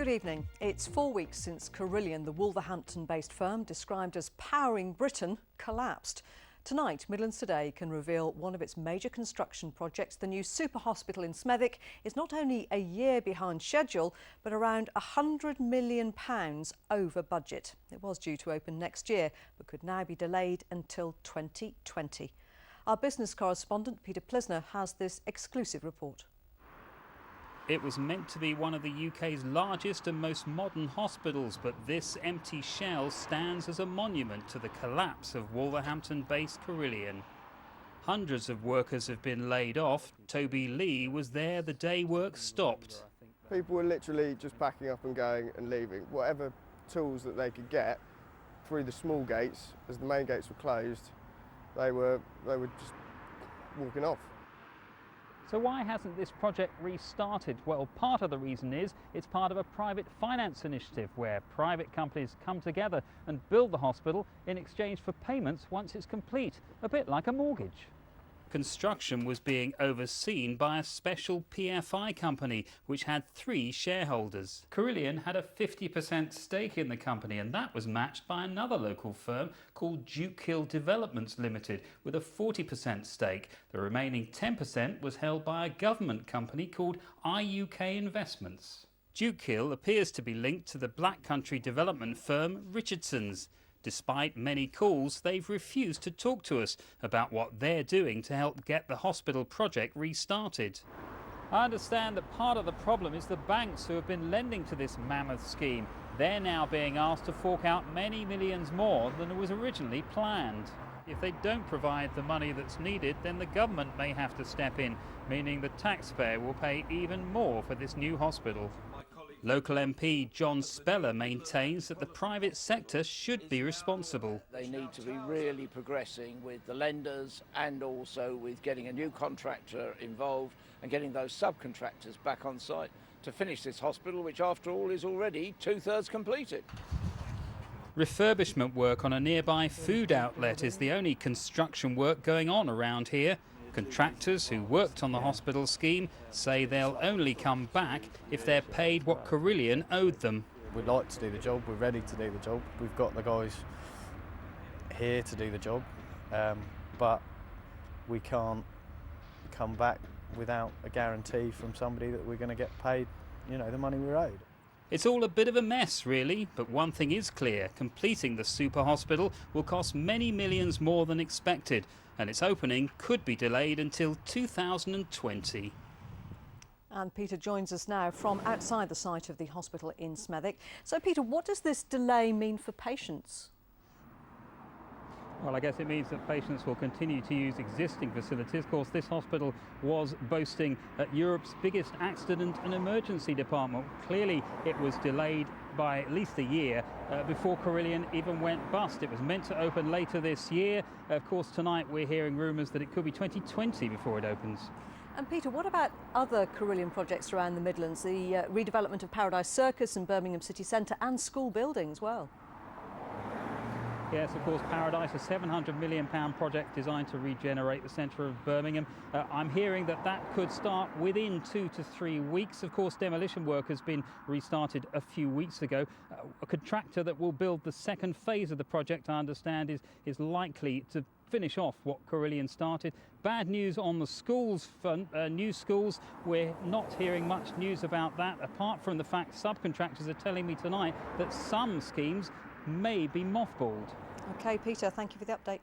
Good evening. It's 4 weeks since Carillion, the Wolverhampton-based firm described as powering Britain, collapsed. Tonight, Midlands Today can reveal one of its major construction projects, the new super hospital in Smethwick, is not only a year behind schedule, but around £100 million over budget. It was due to open next year, but could now be delayed until 2020. Our business correspondent, Peter Plisner, has this exclusive report. It was meant to be one of the UK's largest and most modern hospitals, but this empty shell stands as a monument to the collapse of Wolverhampton-based Carillion. Hundreds of workers have been laid off. Toby Lee was there the day work stopped. People were literally just packing up and going and leaving. Whatever tools that they could get through the small gates, as the main gates were closed, they were just walking off. So why hasn't this project restarted? Well, part of the reason is it's part of a private finance initiative where private companies come together and build the hospital in exchange for payments once it's complete, a bit like a mortgage. Construction was being overseen by a special PFI company which had 3 shareholders. Carillion had a 50% stake in the company, and that was matched by another local firm called Duke Hill Developments Limited with a 40% stake. The remaining 10% was held by a government company called IUK Investments. Duke Hill appears to be linked to the Black Country development firm Richardson's. Despite many calls, they've refused to talk to us about what they're doing to help get the hospital project restarted. I understand that part of the problem is the banks who have been lending to this mammoth scheme. They're now being asked to fork out many millions more than was originally planned. If they don't provide the money that's needed, then the government may have to step in, meaning the taxpayer will pay even more for this new hospital. Local MP John Speller maintains that the private sector should be responsible. They need to be really progressing with the lenders and also with getting a new contractor involved and getting those subcontractors back on site to finish this hospital, which after all is already 2/3 completed. Refurbishment work on a nearby food outlet is the only construction work going on around here. Contractors who worked on the hospital scheme say they'll only come back if they're paid what Carillion owed them. We'd like to do the job, we're ready to do the job, we've got the guys here to do the job, but we can't come back without a guarantee from somebody that we're going to get paid, the money we're owed. It's all a bit of a mess, really, but one thing is clear: completing the super hospital will cost many millions more than expected, and its opening could be delayed until 2020. And Peter joins us now from outside the site of the hospital in Smethwick. So, Peter, what does this delay mean for patients? Well, I guess it means that patients will continue to use existing facilities. Of course, this hospital was boasting Europe's biggest accident and emergency department. Clearly, it was delayed by at least a year before Carillion even went bust. It was meant to open later this year. Of course, tonight we're hearing rumours that it could be 2020 before it opens. And Peter, what about other Carillion projects around the Midlands? The redevelopment of Paradise Circus and Birmingham City Centre and school building as well? Yes, of course, Paradise, a £700 million project designed to regenerate the centre of Birmingham. I'm hearing that could start within 2 to 3 weeks. Of course, demolition work has been restarted a few weeks ago. A contractor that will build the second phase of the project, I understand, is likely to finish off what Carillion started. Bad news on the schools front. New schools, we're not hearing much news about that, apart from the fact subcontractors are telling me tonight that some schemes may be mothballed. OK, Peter, thank you for the update.